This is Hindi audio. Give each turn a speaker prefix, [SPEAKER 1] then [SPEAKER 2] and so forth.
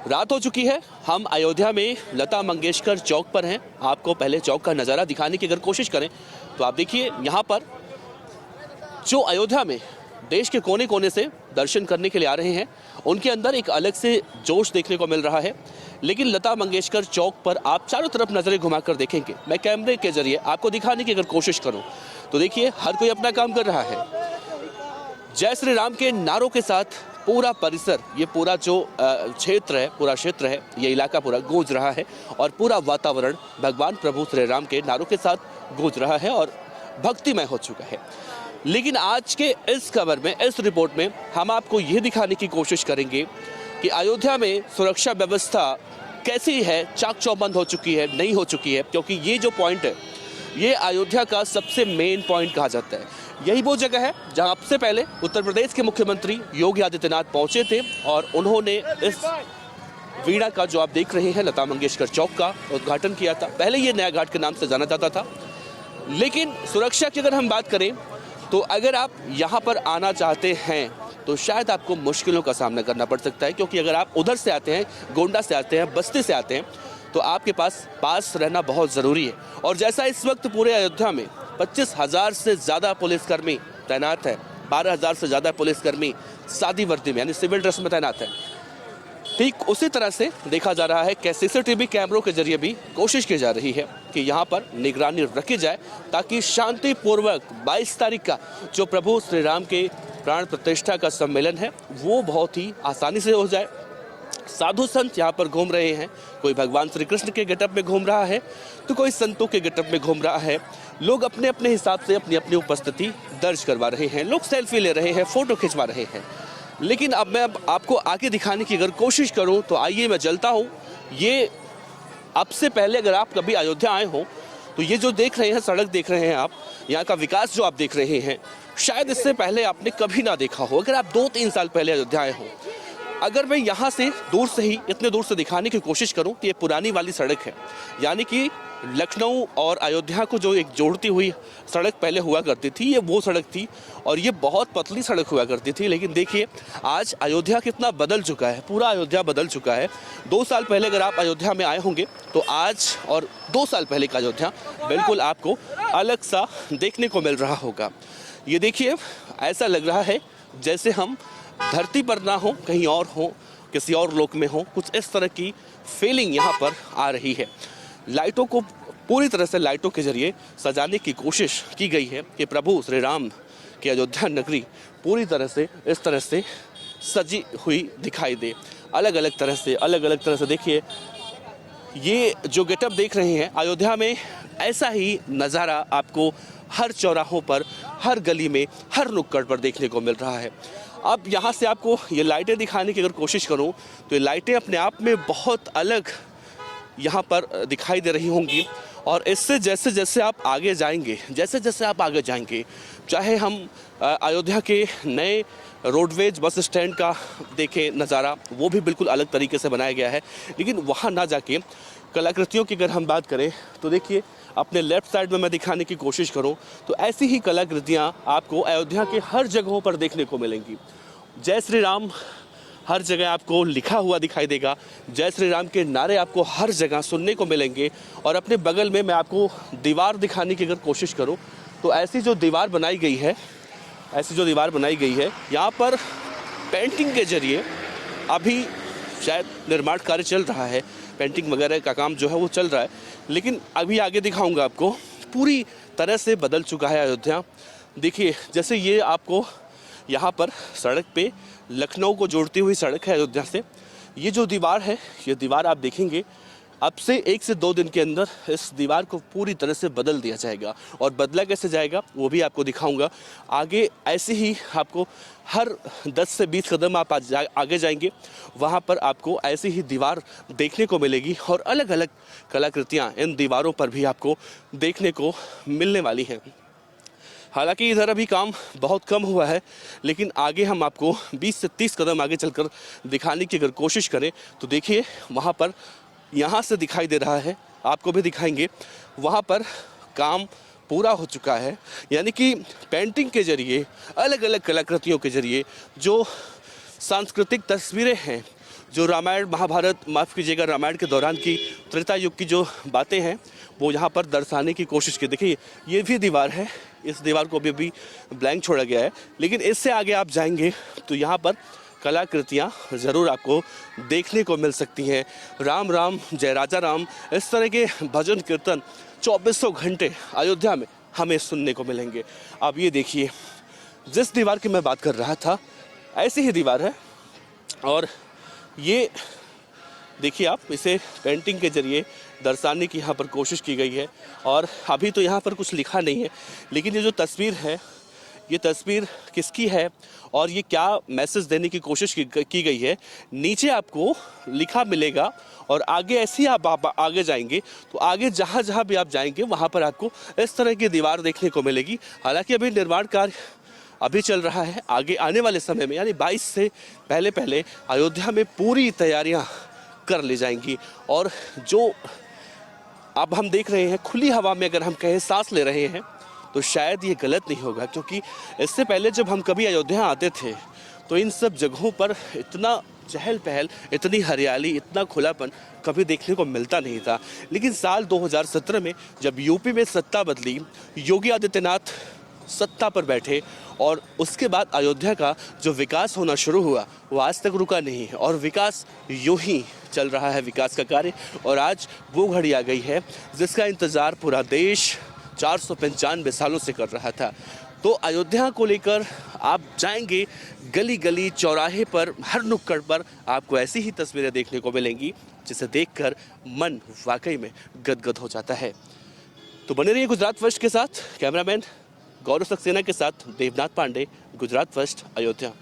[SPEAKER 1] रात हो चुकी है। हम अयोध्या में लता मंगेशकर चौक पर हैं। आपको पहले चौक का नज़ारा दिखाने की अगर कोशिश करें तो आप देखिए यहाँ पर जो अयोध्या में देश के कोने कोने से दर्शन करने के लिए आ रहे हैं, उनके अंदर एक अलग से जोश देखने को मिल रहा है। लेकिन लता मंगेशकर चौक पर आप चारों तरफ नज़रें घुमाकर देखेंगे, मैं कैमरे के जरिए आपको दिखाने की अगर कोशिश करूं तो देखिए हर कोई अपना काम कर रहा है। जय श्री राम के नारों के साथ पूरा परिसर, ये पूरा जो क्षेत्र है, पूरा क्षेत्र है, ये इलाका पूरा गूंज रहा है और पूरा वातावरण भगवान प्रभु श्री राम के नारों के साथ गूंज रहा है और भक्तिमय हो चुका है। लेकिन आज के इस खबर में, इस रिपोर्ट में हम आपको ये दिखाने की कोशिश करेंगे कि अयोध्या में सुरक्षा व्यवस्था कैसी है, चाक चौबंद हो चुकी है, नहीं हो चुकी है, क्योंकि ये जो पॉइंट है ये अयोध्या का सबसे मेन पॉइंट कहा जाता है। यही वो जगह है जहां सबसे पहले उत्तर प्रदेश के मुख्यमंत्री योगी आदित्यनाथ पहुंचे थे और उन्होंने इस वीणा का, जो आप देख रहे हैं, लता मंगेशकर चौक का उद्घाटन किया था। पहले ये नया घाट के नाम से जाना जाता था। लेकिन सुरक्षा की अगर हम बात करें तो अगर आप यहाँ पर आना चाहते हैं तो शायद आपको मुश्किलों का सामना करना पड़ सकता है, क्योंकि अगर आप उधर से आते हैं, गोंडा से आते हैं, बस्ती से आते हैं, तो आपके पास रहना बहुत ज़रूरी है। और जैसा इस वक्त पूरे अयोध्या में 25,000 से ज़्यादा पुलिसकर्मी तैनात है, 12,000 से ज़्यादा पुलिसकर्मी सादी वर्दी में यानी सिविल ड्रेस में तैनात है, ठीक उसी तरह से देखा जा रहा है कि सीसीटीवी कैमरों के जरिए भी कोशिश की जा रही है कि यहाँ पर निगरानी रखी जाए, ताकि शांतिपूर्वक 22 तारीख का जो प्रभु श्री राम के प्राण प्रतिष्ठा का सम्मेलन है वो बहुत ही आसानी से हो जाए। साधु संत यहाँ पर घूम रहे हैं, कोई भगवान श्री कृष्ण के गेटअप में घूम रहा है तो कोई संतों के गेटअप में घूम रहा है। लोग अपने अपने हिसाब से अपनी अपनी उपस्थिति दर्ज करवा रहे हैं, लोग सेल्फी ले रहे हैं, फोटो खिंचवा रहे हैं। लेकिन अब मैं आपको आगे दिखाने की अगर कोशिश करूं तो आइए मैं चलता हूं। ये अब से पहले अगर आप कभी अयोध्या आए हो तो ये जो देख रहे हैं, सड़क देख रहे हैं आप, यहाँ का विकास जो आप देख रहे हैं, शायद इससे पहले आपने कभी ना देखा हो। अगर आप 2-3 साल पहले अयोध्या आए हो, अगर मैं यहाँ से दूर से ही, इतने दूर से दिखाने की कोशिश करूँ तो ये पुरानी वाली सड़क है, यानी कि लखनऊ और अयोध्या को जो एक जोड़ती हुई सड़क पहले हुआ करती थी, ये वो सड़क थी और ये बहुत पतली सड़क हुआ करती थी। लेकिन देखिए आज अयोध्या कितना बदल चुका है, पूरा अयोध्या बदल चुका है। 2 साल पहले अगर आप अयोध्या में आए होंगे तो आज और 2 साल पहले का अयोध्या बिल्कुल आपको अलग सा देखने को मिल रहा होगा। ये देखिए, ऐसा लग रहा है जैसे हम धरती पर ना हो, कहीं और हो, किसी और लोक में हो, कुछ इस तरह की फीलिंग यहाँ पर आ रही है। लाइटों को पूरी तरह से लाइटों के जरिए सजाने की कोशिश की गई है कि प्रभु श्री राम की अयोध्या नगरी पूरी तरह से इस तरह से सजी हुई दिखाई दे। अलग अलग तरह से देखिए, ये जो गेटअप देख रहे हैं, अयोध्या में ऐसा ही नज़ारा आपको हर चौराहों पर, हर गली में, हर नुक्कड़ पर देखने को मिल रहा है। अब यहाँ से आपको ये लाइटें दिखाने की अगर कोशिश करूँ तो ये लाइटें अपने आप में बहुत अलग यहाँ पर दिखाई दे रही होंगी। और इससे जैसे जैसे आप आगे जाएंगे, चाहे हम अयोध्या के नए रोडवेज बस स्टैंड का देखें नज़ारा, वो भी बिल्कुल अलग तरीके से बनाया गया है। लेकिन वहाँ ना जाके कलाकृतियों की अगर हम बात करें तो देखिए, अपने लेफ्ट साइड में मैं दिखाने की कोशिश करूं तो ऐसी ही कलाकृतियां आपको अयोध्या के हर जगहों पर देखने को मिलेंगी। जय श्री राम हर जगह आपको लिखा हुआ दिखाई देगा, जय श्री राम के नारे आपको हर जगह सुनने को मिलेंगे। और अपने बगल में मैं आपको दीवार दिखाने की अगर कोशिश करूं तो ऐसी जो दीवार बनाई गई है, यहाँ पर पेंटिंग के जरिए अभी शायद निर्माण कार्य चल रहा है, पेंटिंग वगैरह का काम जो है वो चल रहा है। लेकिन अभी आगे दिखाऊंगा आपको, पूरी तरह से बदल चुका है अयोध्या। देखिए, जैसे ये आपको यहाँ पर सड़क पे लखनऊ को जोड़ती हुई सड़क है अयोध्या से, ये जो दीवार है, ये दीवार आप देखेंगे अब से 1 से 2 दिन के अंदर इस दीवार को पूरी तरह से बदल दिया जाएगा। और बदला कैसे जाएगा वो भी आपको दिखाऊंगा आगे। ऐसे ही आपको हर 10 से 20 कदम आप आगे जाएंगे, वहाँ पर आपको ऐसी ही दीवार देखने को मिलेगी और अलग अलग कलाकृतियाँ इन दीवारों पर भी आपको देखने को मिलने वाली हैं। हालांकि इधर अभी काम बहुत कम हुआ है, लेकिन आगे हम आपको 20 से 30 कदम आगे चलकर दिखाने की अगर कोशिश करें तो देखिए, वहाँ पर यहाँ से दिखाई दे रहा है, आपको भी दिखाएंगे, वहाँ पर काम पूरा हो चुका है। यानी कि पेंटिंग के जरिए, अलग अलग कलाकृतियों के जरिए जो सांस्कृतिक तस्वीरें हैं, जो रामायण महाभारत, माफ़ कीजिएगा, रामायण के दौरान की त्रेता युग की जो बातें हैं वो यहाँ पर दर्शाने की कोशिश की। देखिए ये भी दीवार है, इस दीवार को अभी ब्लैंक छोड़ा गया है, लेकिन इससे आगे आप जाएंगे तो यहाँ पर कलाकृतियाँ ज़रूर आपको देखने को मिल सकती हैं। राम राम जय राजा राम, इस तरह के भजन कीर्तन 2400 घंटे अयोध्या में हमें सुनने को मिलेंगे। अब ये देखिए, जिस दीवार की मैं बात कर रहा था ऐसी ही दीवार है, और ये देखिए आप, इसे पेंटिंग के जरिए दर्शाने की यहाँ पर कोशिश की गई है। और अभी तो यहाँ पर कुछ लिखा नहीं है, लेकिन ये जो तस्वीर है, ये तस्वीर किसकी है और ये क्या मैसेज देने की कोशिश की गई है, नीचे आपको लिखा मिलेगा। और आगे ऐसे ही आप आगे जाएंगे तो आगे जहाँ जहाँ भी आप जाएंगे वहाँ पर आपको इस तरह की दीवार देखने को मिलेगी। हालांकि अभी निर्माण कार्य अभी चल रहा है, आगे आने वाले समय में यानी 22 से पहले अयोध्या में पूरी तैयारियां कर ली जाएंगी। और जो अब हम देख रहे हैं खुली हवा में, अगर हम कहें सांस ले रहे हैं, तो शायद ये गलत नहीं होगा, क्योंकि इससे पहले जब हम कभी अयोध्या आते थे तो इन सब जगहों पर इतना चहल पहल, इतनी हरियाली, इतना खुलापन कभी देखने को मिलता नहीं था। लेकिन साल 2017 में जब यूपी में सत्ता बदली, योगी आदित्यनाथ सत्ता पर बैठे, और उसके बाद अयोध्या का जो विकास होना शुरू हुआ वो आज तक रुका नहीं है, और विकास यूं ही चल रहा है, विकास का कार्य। और आज वो घड़ी आ गई है जिसका इंतज़ार पूरा देश 495 सालों से कर रहा था। तो अयोध्या को लेकर आप जाएंगे गली गली, चौराहे पर, हर नुक्कड़ पर आपको ऐसी ही तस्वीरें देखने को मिलेंगी जिसे देखकर मन वाकई में गदगद हो जाता है। तो बने रहिए गुजरात फर्स्ट के साथ। कैमरामैन गौरव सक्सेना के साथ देवनाथ पांडे, गुजरात फर्स्ट, अयोध्या।